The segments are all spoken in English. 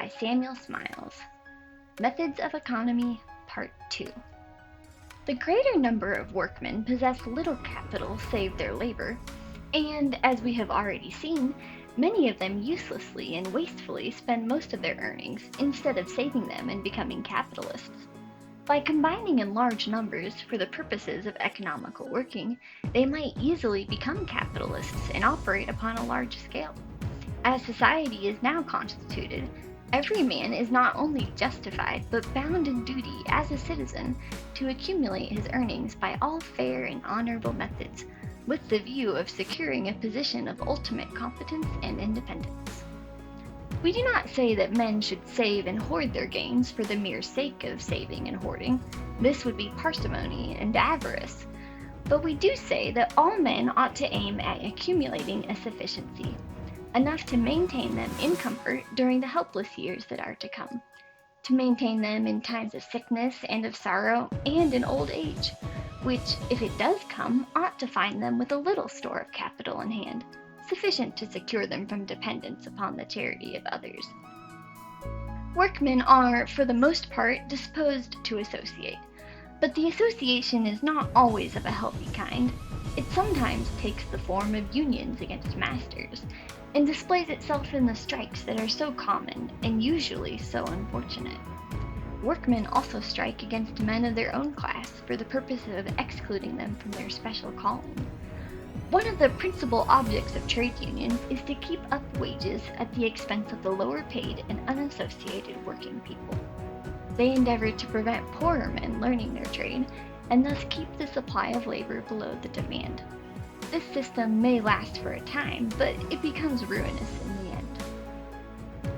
by Samuel Smiles. Methods of Economy, Part 2. The greater number of workmen possess little capital save their labor, and, as we have already seen, many of them uselessly and wastefully spend most of their earnings instead of saving them and becoming capitalists. By combining in large numbers for the purposes of economical working, they might easily become capitalists and operate upon a large scale. As society is now constituted, every man is not only justified but bound in duty as a citizen to accumulate his earnings by all fair and honorable methods, with the view of securing a position of ultimate competence and independence. We do not say that men should save and hoard their gains for the mere sake of saving and hoarding. This would be parsimony and avarice. But we do say that all men ought to aim at accumulating a sufficiency, enough to maintain them in comfort during the helpless years that are to come, to maintain them in times of sickness and of sorrow and in old age, which, if it does come, ought to find them with a little store of capital in hand, sufficient to secure them from dependence upon the charity of others. Workmen are, for the most part, disposed to associate, but the association is not always of a healthy kind. It sometimes takes the form of unions against masters, and displays itself in the strikes that are so common and usually so unfortunate. Workmen also strike against men of their own class for the purpose of excluding them from their special calling. One of the principal objects of trade unions is to keep up wages at the expense of the lower paid and unassociated working people. They endeavor to prevent poorer men learning their trade, and thus keep the supply of labor below the demand. This system may last for a time, but it becomes ruinous in the end.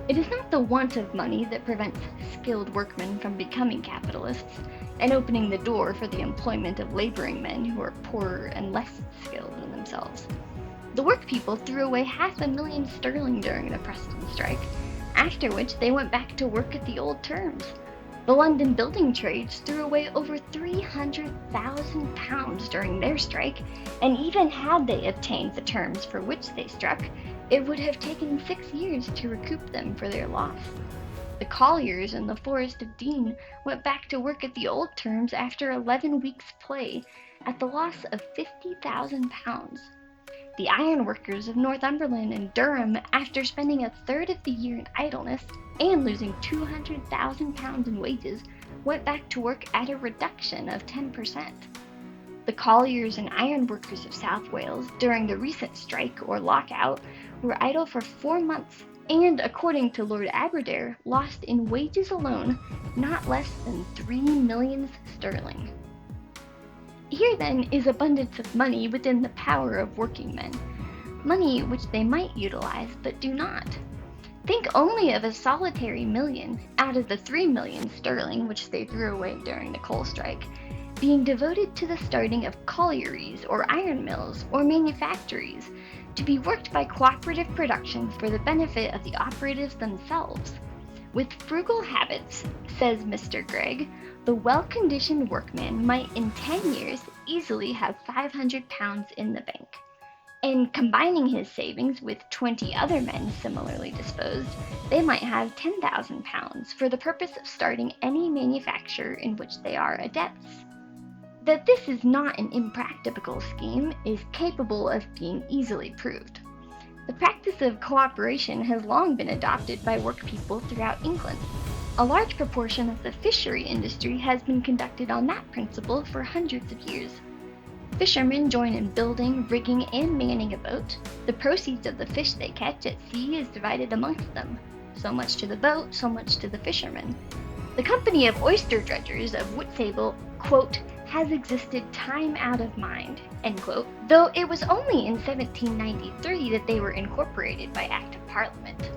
It is not the want of money that prevents skilled workmen from becoming capitalists and opening the door for the employment of laboring men who are poorer and less skilled than themselves. The work people threw away £500,000 sterling during the Preston strike, after which they went back to work at the old terms. The London building trades threw away over £300,000 during their strike, and even had they obtained the terms for which they struck, it would have taken 6 years to recoup them for their loss. The colliers in the Forest of Dean went back to work at the old terms after 11 weeks' play, at the loss of £50,000. The ironworkers of Northumberland and Durham, after spending a third of the year in idleness and losing £200,000 in wages, went back to work at a reduction of 10%. The colliers and ironworkers of South Wales, during the recent strike or lockout, were idle for 4 months, and, according to Lord Aberdare, lost in wages alone not less than £3 million sterling. Here then is abundance of money within the power of working men, money which they might utilize but do not. Think only of a solitary million out of the £3 million sterling which they threw away during the coal strike, being devoted to the starting of collieries or iron mills or manufactories, to be worked by cooperative production for the benefit of the operatives themselves. With frugal habits, says Mr. Gregg, the well-conditioned workman might in 10 years easily have £500 in the bank. And combining his savings with 20 other men similarly disposed, they might have £10,000 for the purpose of starting any manufacture in which they are adepts. That this is not an impracticable scheme is capable of being easily proved. The practice of cooperation has long been adopted by workpeople throughout England. A large proportion of the fishery industry has been conducted on that principle for hundreds of years. Fishermen join in building, rigging, and manning a boat. The proceeds of the fish they catch at sea is divided amongst them. So much to the boat, so much to the fishermen. The company of oyster dredgers of Whitstable, quote, has existed time out of mind, end quote, though it was only in 1793 that they were incorporated by Act of Parliament.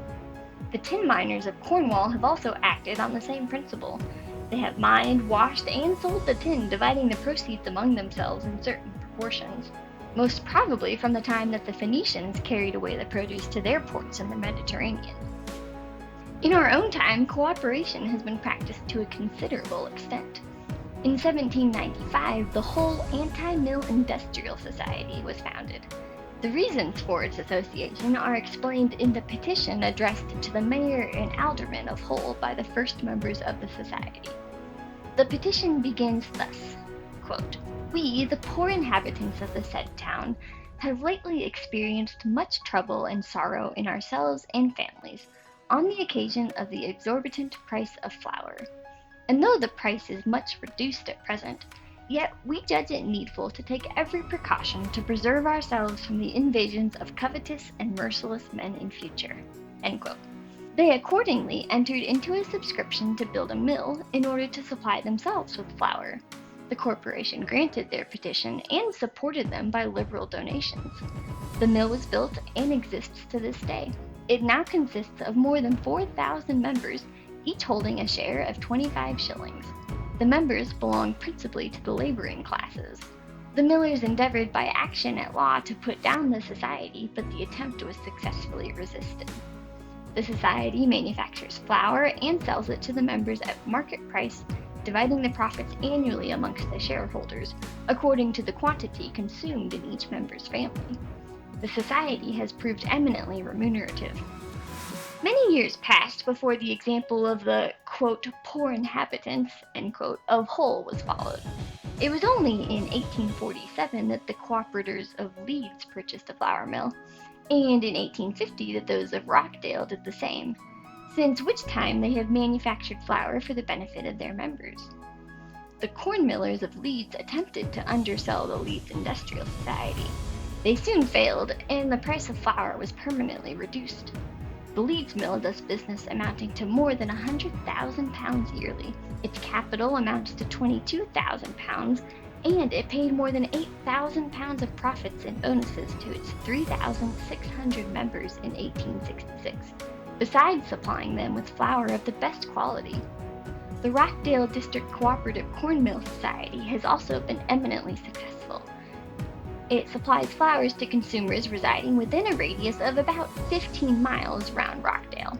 The tin miners of Cornwall have also acted on the same principle. They have mined, washed, and sold the tin, dividing the proceeds among themselves in certain proportions, most probably from the time that the Phoenicians carried away the produce to their ports in the Mediterranean. In our own time, cooperation has been practiced to a considerable extent. In 1795, the whole Anti-Mill Industrial Society was founded. The reasons for its association are explained in the petition addressed to the mayor and aldermen of Hull by the first members of the society. The petition begins thus, quote, "We, the poor inhabitants of the said town, have lately experienced much trouble and sorrow in ourselves and families, on the occasion of the exorbitant price of flour. And though the price is much reduced at present, yet we judge it needful to take every precaution to preserve ourselves from the invasions of covetous and merciless men in future." End quote. They accordingly entered into a subscription to build a mill in order to supply themselves with flour. The corporation granted their petition and supported them by liberal donations. The mill was built and exists to this day. It now consists of more than 4,000 members, each holding a share of 25 shillings. The members belong principally to the laboring classes. The millers endeavored by action at law to put down the society, but the attempt was successfully resisted. The society manufactures flour and sells it to the members at market price, dividing the profits annually amongst the shareholders, according to the quantity consumed in each member's family. The society has proved eminently remunerative. Many years passed before the example of the, quote, "poor inhabitants," end quote, of Hull was followed. It was only in 1847 that the cooperators of Leeds purchased a flour mill, and in 1850 that those of Rockdale did the same, since which time they have manufactured flour for the benefit of their members. The corn millers of Leeds attempted to undersell the Leeds Industrial Society. They soon failed, and the price of flour was permanently reduced. The Leeds mill does business amounting to more than £100,000 yearly. Its capital amounts to £22,000, and it paid more than £8,000 of profits and bonuses to its 3,600 members in 1866, besides supplying them with flour of the best quality. The Rockdale District Cooperative Corn Mill Society has also been eminently successful. It supplies flours to consumers residing within a radius of about 15 miles around Rockdale.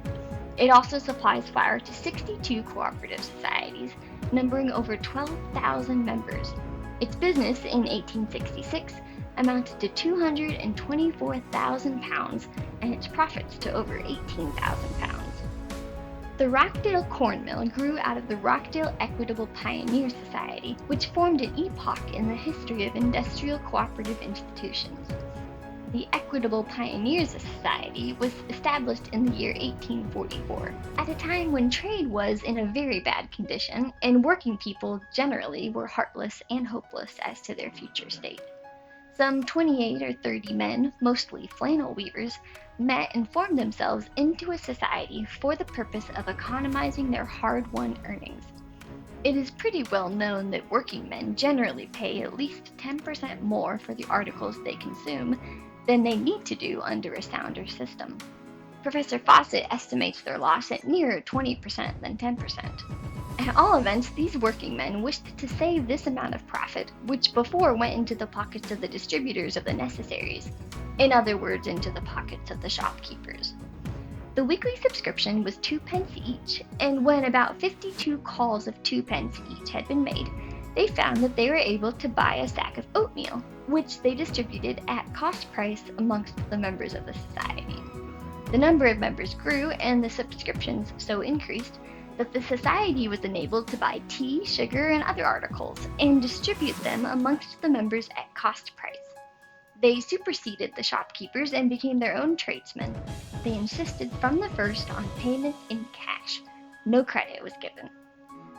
It also supplies flour to 62 cooperative societies, numbering over 12,000 members. Its business in 1866 amounted to £224,000 and its profits to over £18,000. The Rockdale Corn Mill grew out of the Rockdale Equitable Pioneer Society, which formed an epoch in the history of industrial cooperative institutions. The Equitable Pioneers Society was established in the year 1844, at a time when trade was in a very bad condition, and working people generally were heartless and hopeless as to their future state. Some 28 or 30 men, mostly flannel weavers, met and formed themselves into a society for the purpose of economizing their hard-won earnings. It is pretty well known that working men generally pay at least 10% more for the articles they consume than they need to do under a sounder system. Professor Fawcett estimates their loss at nearer 20% than 10%. At all events, these working men wished to save this amount of profit, which before went into the pockets of the distributors of the necessaries, in other words, into the pockets of the shopkeepers. The weekly subscription was 2 pence each, and when about 52 calls of 2 pence each had been made, they found that they were able to buy a sack of oatmeal, which they distributed at cost price amongst the members of the society. The number of members grew, and the subscriptions so increased that the society was enabled to buy tea, sugar, and other articles, and distribute them amongst the members at cost price. They superseded the shopkeepers and became their own tradesmen. They insisted from the first on payment in cash. No credit was given.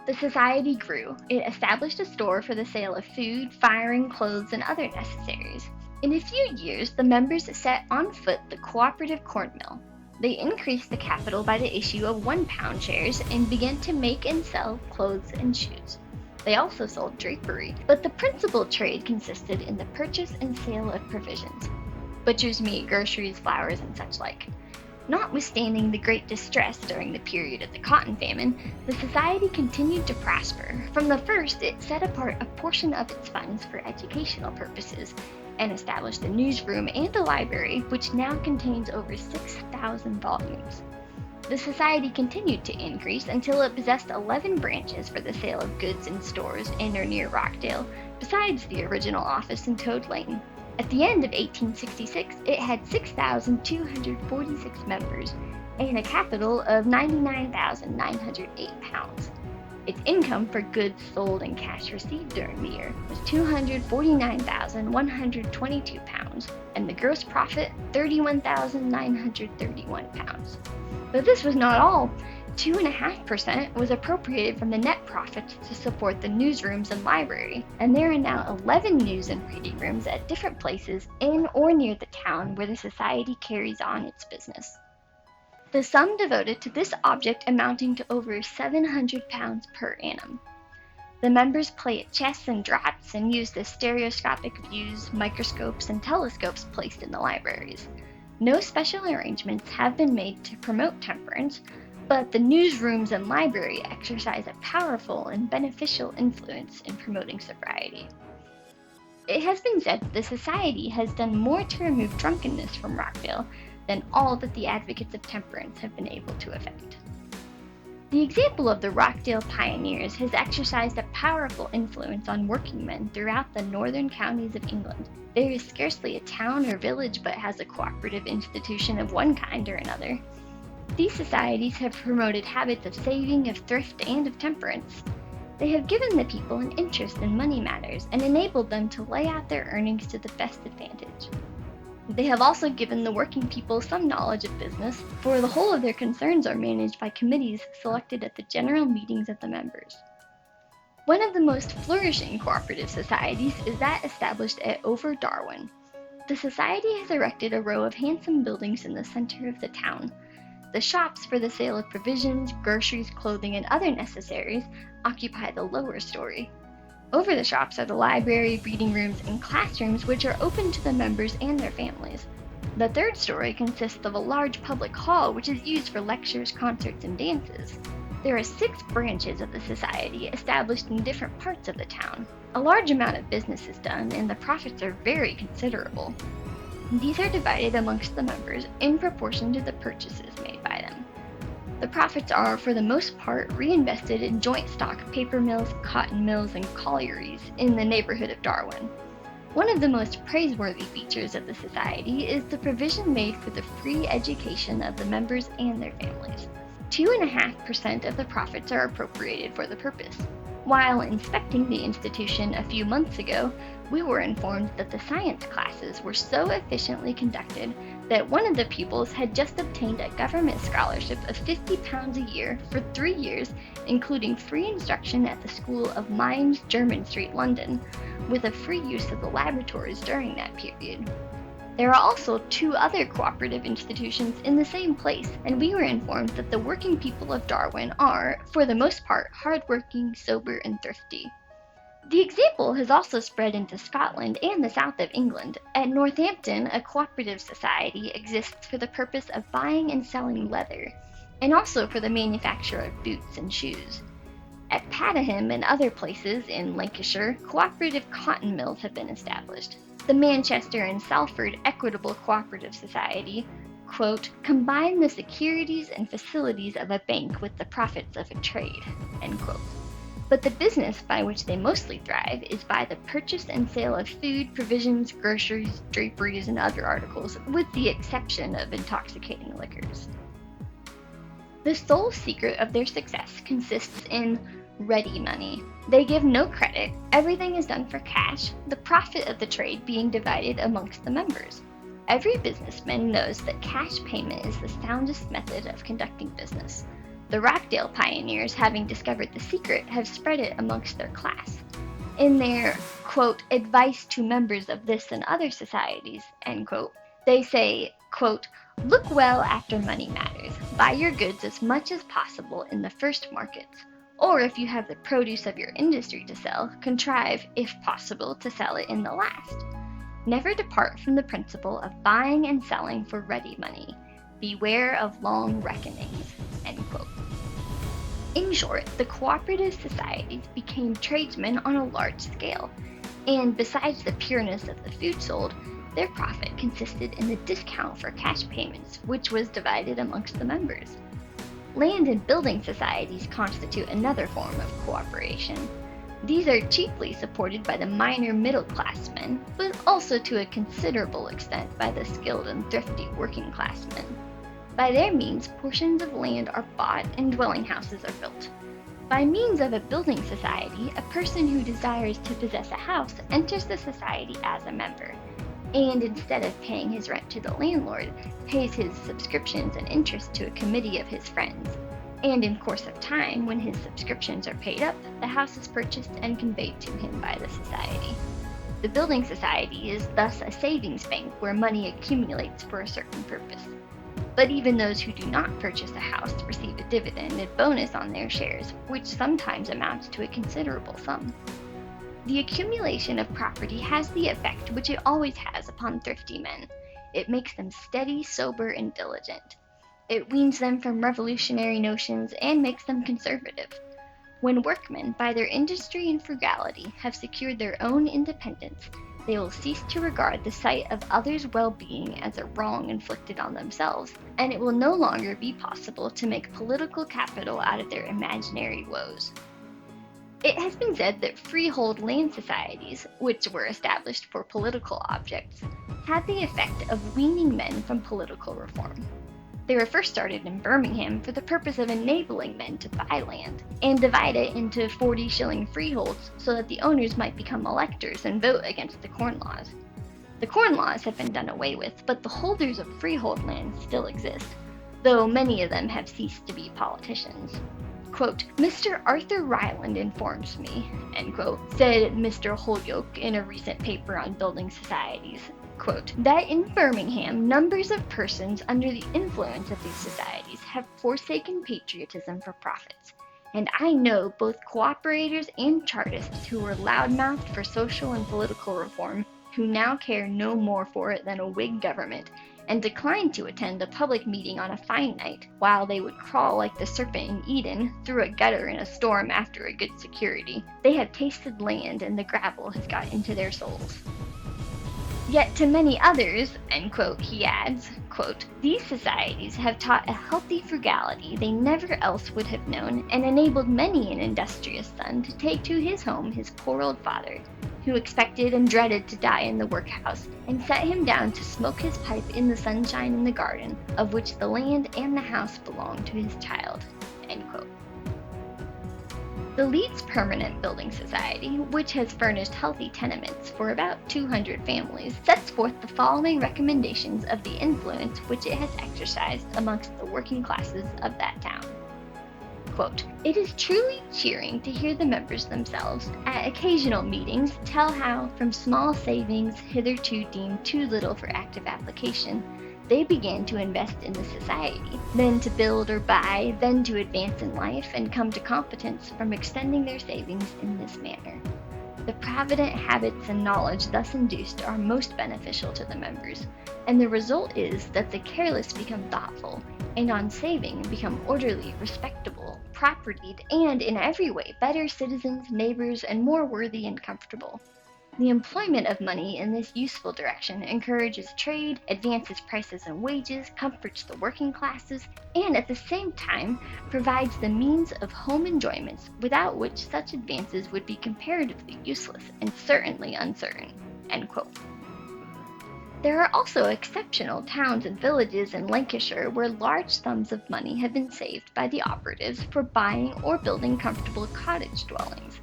The society grew. It established a store for the sale of food, firing, clothes, and other necessaries. In a few years, the members set on foot the cooperative corn mill. They increased the capital by the issue of £1 shares and began to make and sell clothes and shoes. They also sold drapery, but the principal trade consisted in the purchase and sale of provisions: butcher's meat, groceries, flowers, and such like. Notwithstanding the great distress during the period of the cotton famine, the society continued to prosper. From the first, it set apart a portion of its funds for educational purposes, and established a newsroom and a library, which now contains over 6,000 volumes. The society continued to increase until it possessed 11 branches for the sale of goods in stores in or near Rockdale, besides the original office in Toad Lane. At the end of 1866, it had 6,246 members and a capital of £99,908. Its income for goods sold and cash received during the year was £249,122, and the gross profit £31,931. But this was not all. 2.5% was appropriated from the net profits to support the newsrooms and library, and there are now 11 news and reading rooms at different places in or near the town where the society carries on its business. The sum devoted to this object amounting to over £700 per annum. The members play at chess and draughts and use the stereoscopic views, microscopes, and telescopes placed in the libraries. No special arrangements have been made to promote temperance, but the newsrooms and library exercise a powerful and beneficial influence in promoting sobriety. It has been said that the society has done more to remove drunkenness from Rockdale than all that the advocates of temperance have been able to effect. The example of the Rockdale pioneers has exercised a powerful influence on workingmen throughout the northern counties of England. There is scarcely a town or village but has a cooperative institution of one kind or another. These societies have promoted habits of saving, of thrift, and of temperance. They have given the people an interest in money matters and enabled them to lay out their earnings to the best advantage. They have also given the working people some knowledge of business, for the whole of their concerns are managed by committees selected at the general meetings of the members. One of the most flourishing cooperative societies is that established at Over Darwin. The society has erected a row of handsome buildings in the center of the town. The shops for the sale of provisions, groceries, clothing, and other necessaries occupy the lower story. Over the shops are the library, reading rooms, and classrooms which are open to the members and their families. The third story consists of a large public hall which is used for lectures, concerts, and dances. There are 6 branches of the society established in different parts of the town. A large amount of business is done, and the profits are very considerable. These are divided amongst the members in proportion to the purchases made by them. The profits are, for the most part, reinvested in joint stock paper mills, cotton mills, and collieries in the neighborhood of Darwin. One of the most praiseworthy features of the society is the provision made for the free education of the members and their families. 2.5% of the profits are appropriated for the purpose. While inspecting the institution a few months ago, we were informed that the science classes were so efficiently conducted that one of the pupils had just obtained a government scholarship of £50 a year for 3 years, including free instruction at the School of Mines, Jermyn Street, London, with a free use of the laboratories during that period. There are also 2 other cooperative institutions in the same place, and we were informed that the working people of Darwin are, for the most part, hardworking, sober, and thrifty. The example has also spread into Scotland and the south of England. At Northampton, a cooperative society exists for the purpose of buying and selling leather, and also for the manufacture of boots and shoes. At Padiham and other places in Lancashire, cooperative cotton mills have been established. The Manchester and Salford Equitable Cooperative Society, quote, combine the securities and facilities of a bank with the profits of a trade, end quote. But the business by which they mostly thrive is by the purchase and sale of food, provisions, groceries, draperies, and other articles, with the exception of intoxicating liquors. The sole secret of their success consists in ready money. They give no credit, everything is done for cash, the profit of the trade being divided amongst the members. Every businessman knows that cash payment is the soundest method of conducting business. The Rockdale pioneers, having discovered the secret, have spread it amongst their class. In their, quote, advice to members of this and other societies, end quote, they say, quote, look well after money matters. Buy your goods as much as possible in the first markets. Or if you have the produce of your industry to sell, contrive, if possible, to sell it in the last. Never depart from the principle of buying and selling for ready money. Beware of long reckonings, end quote. In short, the cooperative societies became tradesmen on a large scale, and besides the pureness of the food sold, their profit consisted in the discount for cash payments, which was divided amongst the members. Land and building societies constitute another form of cooperation. These are chiefly supported by the minor middle-class men, but also to a considerable extent by the skilled and thrifty working-class men. By their means, portions of land are bought and dwelling houses are built. By means of a building society, a person who desires to possess a house enters the society as a member, and instead of paying his rent to the landlord, pays his subscriptions and interest to a committee of his friends. And in course of time, when his subscriptions are paid up, the house is purchased and conveyed to him by the society. The building society is thus a savings bank where money accumulates for a certain purpose. But even those who do not purchase a house receive a dividend and bonus on their shares, which sometimes amounts to a considerable sum. The accumulation of property has the effect which it always has upon thrifty men. It makes them steady, sober, and diligent. It weans them from revolutionary notions and makes them conservative. When workmen, by their industry and frugality, have secured their own independence, they will cease to regard the sight of others' well-being as a wrong inflicted on themselves, and it will no longer be possible to make political capital out of their imaginary woes. It has been said that freehold land societies, which were established for political objects, had the effect of weaning men from political reform. They were first started in Birmingham for the purpose of enabling men to buy land and divide it into 40-shilling freeholds so that the owners might become electors and vote against the Corn Laws. The Corn Laws have been done away with, but the holders of freehold lands still exist, though many of them have ceased to be politicians. Quote, "Mr. Arthur Ryland informs me," end quote, said Mr. Holyoke in a recent paper on building societies, quote, "that in Birmingham numbers of persons under the influence of these societies have forsaken patriotism for profits, and I know both cooperators and chartists who were loudmouthed for social and political reform, who now care no more for it than a Whig government, and decline to attend a public meeting on a fine night, while they would crawl like the serpent in Eden through a gutter in a storm after a good security. They have tasted land, and the gravel has got into their souls." Yet to many others, end quote, he adds, quote, "these societies have taught a healthy frugality they never else would have known, and enabled many an industrious son to take to his home his poor old father, who expected and dreaded to die in the workhouse, and set him down to smoke his pipe in the sunshine in the garden, of which the land and the house belong to his child," end quote. The Leeds Permanent Building Society, which has furnished healthy tenements for about 200 families, sets forth the following recommendations of the influence which it has exercised amongst the working classes of that town. Quote, "It is truly cheering to hear the members themselves, at occasional meetings, tell how, from small savings hitherto deemed too little for active application, they began to invest in the society, then to build or buy, then to advance in life and come to competence from extending their savings in this manner. The provident habits and knowledge thus induced are most beneficial to the members, and the result is that the careless become thoughtful, and on saving become orderly, respectable, propertied, and in every way better citizens, neighbors, and more worthy and comfortable. The employment of money in this useful direction encourages trade, advances prices and wages, comforts the working classes, and at the same time provides the means of home enjoyments without which such advances would be comparatively useless and certainly uncertain." End quote. There are also exceptional towns and villages in Lancashire where large sums of money have been saved by the operatives for buying or building comfortable cottage dwellings.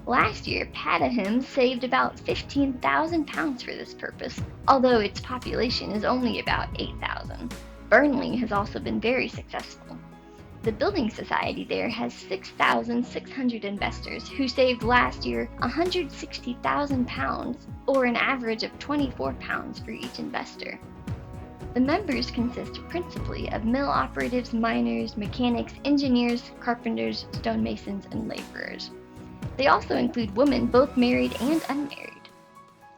Last year, Paddington saved about £15,000 for this purpose, although its population is only about 8,000. Burnley has also been very successful. The building society there has 6,600 investors who saved last year £160,000, or an average of £24 for each investor. The members consist principally of mill operatives, miners, mechanics, engineers, carpenters, stonemasons, and laborers. They also include women, both married and unmarried.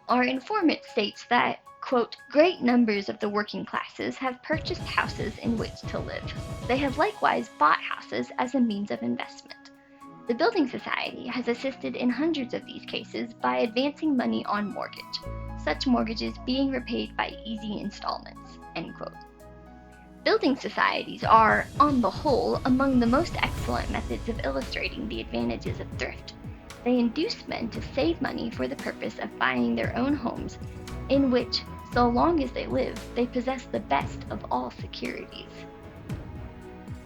Our informant states that, quote, "great numbers of the working classes have purchased houses in which to live. They have likewise bought houses as a means of investment. The Building Society has assisted in hundreds of these cases by advancing money on mortgage, such mortgages being repaid by easy installments," end quote. Building societies are, on the whole, among the most excellent methods of illustrating the advantages of thrift. They induce men to save money for the purpose of buying their own homes, in which, so long as they live, they possess the best of all securities.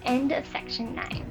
End of section 9.